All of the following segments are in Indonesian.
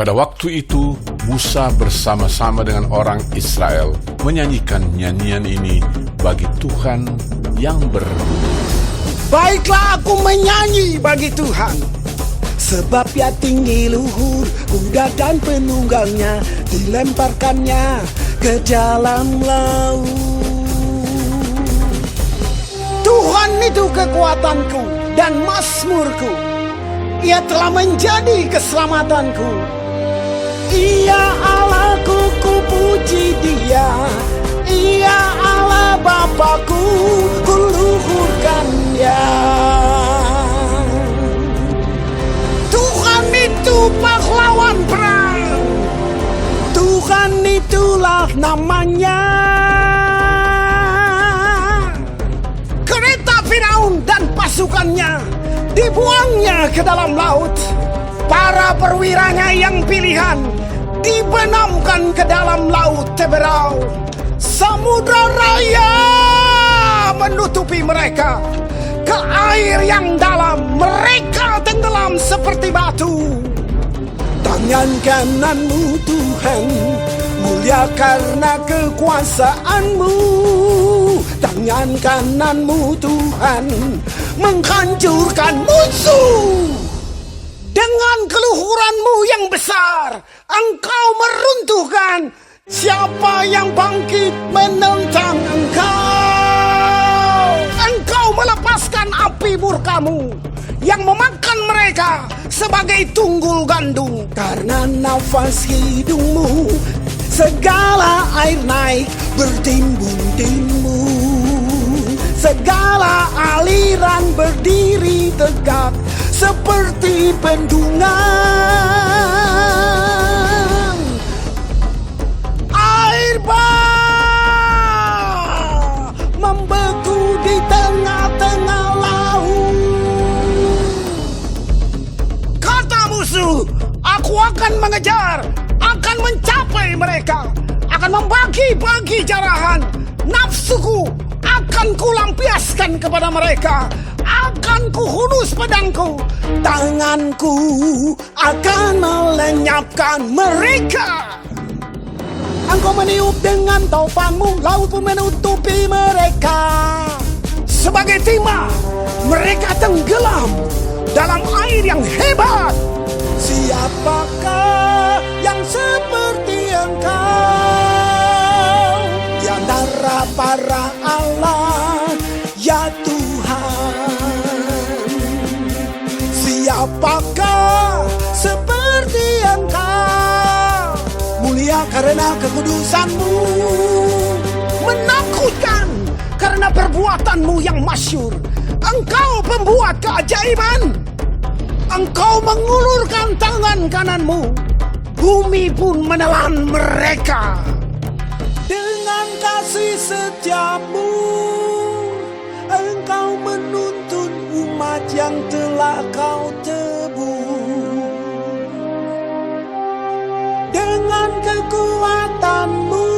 Pada waktu itu, Musa bersama-sama dengan orang Israel menyanyikan nyanyian ini bagi Tuhan yang berbunyi. Baiklah aku menyanyi bagi Tuhan, sebab Ia tinggi luhur, kuda dan penunggangnya dilemparkannya ke dalam laut. Tuhan itu kekuatanku dan mazmurku, Ia telah menjadi keselamatanku. Ia Allahku, ku puji Dia. Ia Allah Bapakku, ku luhurkan Dia. Tuhan itu pahlawan perang, Tuhan itulah namanya. Kereta Firaun dan pasukannya dibuangnya ke dalam laut. Para perwiranya yang pilihan dibenamkan ke dalam laut Teberau. Samudra raya menutupi mereka. Ke air yang dalam mereka tenggelam seperti batu. Tangan kananmu Tuhan mulia karena kekuasaanmu. Tangan kananmu Tuhan menghancurkan musuh. Dengan keluhuranmu yang besar, Engkau meruntuhkan siapa yang bangkit menentang Engkau. Engkau melepaskan api murkamu yang memakan mereka sebagai tunggul gandum. Karena nafas hidungmu, segala air naik bertimbun-timbun. Segala aliran berdiri tegak seperti bendungan. Air bah membeku di tengah-tengah laut. Kata musuh, aku akan mengejar, akan mencapai mereka, akan membagi-bagi jarahan. Nafsuku akan kulampiaskan kepada mereka, akan kuhunus pedangku. Tanganku akan melenyapkan mereka. Engkau meniup dengan topanmu, laut pun menutupi mereka. Sebagai timah, mereka tenggelam dalam air yang hebat. Siapakah yang seperti Engkau di antara para Allah, ya Tuhan? Siapakah seperti Engkau? Mulia karena kekudusanmu, menakutkan karena perbuatanmu yang masyhur. Engkau pembuat keajaiban. Engkau mengulurkan tangan kananmu, bumi pun menelan mereka. Dengan kasih setiamu, Engkau menuntun umat yang telah Kau tebus. Dengan kekuatanmu,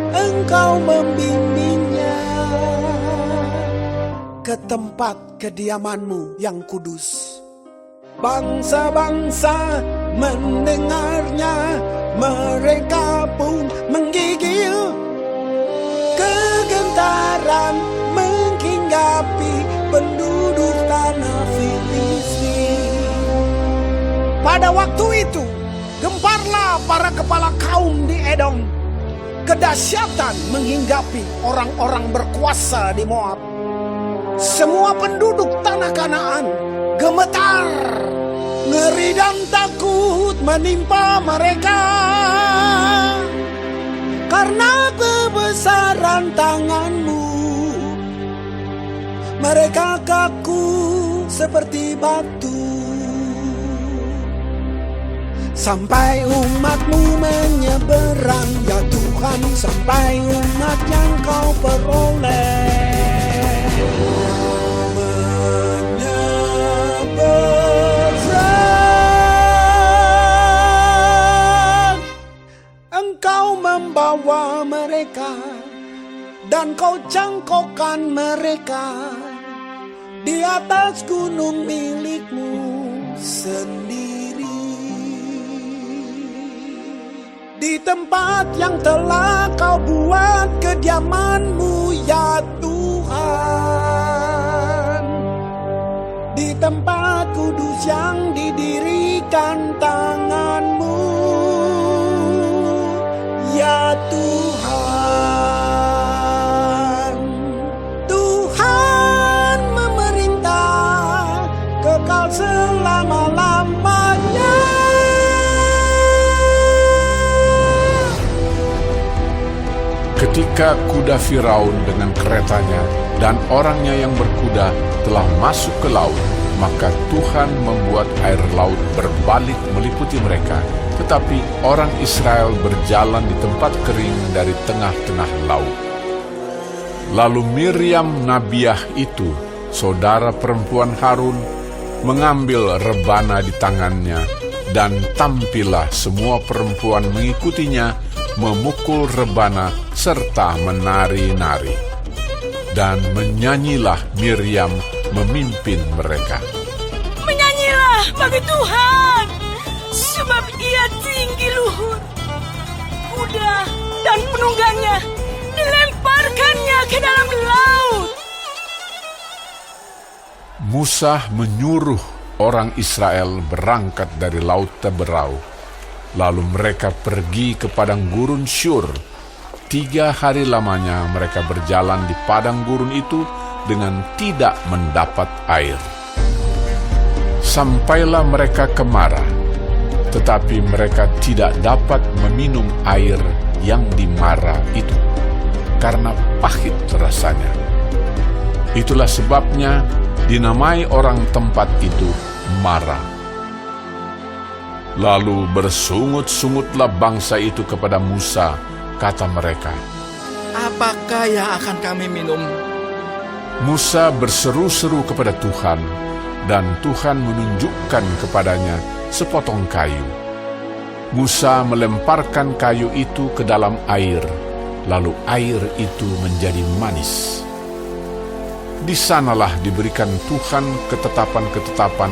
Engkau membimbingnya ke tempat kediamanmu yang kudus. Bangsa-bangsa mendengarnya, mereka pun menggigil. Kegentaran menghinggapi penduduk tanah Filistin. Pada waktu itu, gemparlah para kepala kaum di Edom. Kedahsyatan menghinggapi orang-orang berkuasa di Moab. Semua penduduk tanah Kanaan gemetar. Ngeri dan takut menimpa mereka karena kebesaran tanganmu. Mereka kaku seperti batu. Sampai umatmu menyeberang, ya Tuhan, sampai umat yang Kau peroleh. Menyeberang, Engkau membawa mereka dan Kau cangkokkan mereka di atas gunung milikmu sendiri. di tempat yang telah kau buat kediaman-Mu ya Tuhan, di tempat kudus yang didirikan tangan-Mu ya Tuhan. Tuhan memerintah kekal selama-lamanya. Ketika kuda Firaun dengan keretanya dan orangnya yang berkuda telah masuk ke laut, maka Tuhan membuat air laut berbalik meliputi mereka. Tetapi orang Israel berjalan di tempat kering dari tengah-tengah laut. Lalu Miriam Nabiah itu, saudara perempuan Harun, mengambil rebana di tangannya, dan tampillah semua perempuan mengikutinya, memukul rebana serta menari-nari. Dan menyanyilah Miriam memimpin mereka. Menyanyilah bagi Tuhan, sebab Ia tinggi luhur. Kuda dan penunggangnya dilemparkannya ke dalam laut. Musa menyuruh orang Israel berangkat dari Laut Teberau. Lalu mereka pergi ke padang gurun Syur. 3 hari lamanya mereka berjalan di padang gurun itu dengan tidak mendapat air. Sampailah mereka ke Mara, tetapi mereka tidak dapat meminum air yang di Mara itu, karena pahit rasanya. Itulah sebabnya dinamai orang tempat itu Mara. Lalu bersungut-sungutlah bangsa itu kepada Musa. Kata mereka, apakah yang akan kami minum? Musa berseru-seru kepada Tuhan, dan Tuhan menunjukkan kepadanya sepotong kayu. Musa melemparkan kayu itu ke dalam air, lalu air itu menjadi manis. Di sanalah diberikan Tuhan ketetapan-ketetapan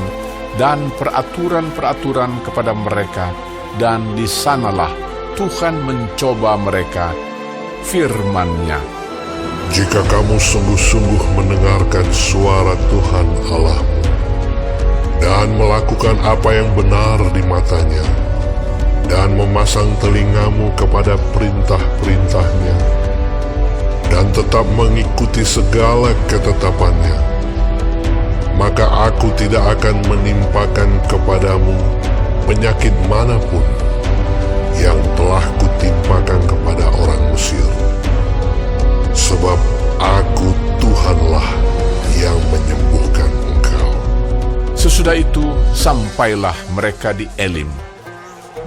dan peraturan-peraturan kepada mereka, dan di sanalah Tuhan mencoba mereka, firman-Nya. Jika kamu sungguh-sungguh mendengarkan suara Tuhan Allahmu dan melakukan apa yang benar di matanya dan memasang telingamu kepada perintah-perintahnya dan tetap mengikuti segala ketetapannya, maka aku tidak akan menimpakan kepadamu penyakit manapun yang telah kutimpakan kepada orang Mesir. Sebab aku Tuhanlah yang menyembuhkan engkau. Sesudah itu sampailah mereka di Elim.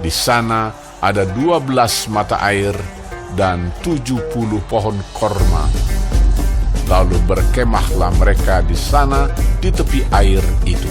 Di sana ada 12 mata air dan 70 pohon korma. Lalu berkemahlah mereka di sana di tepi air itu.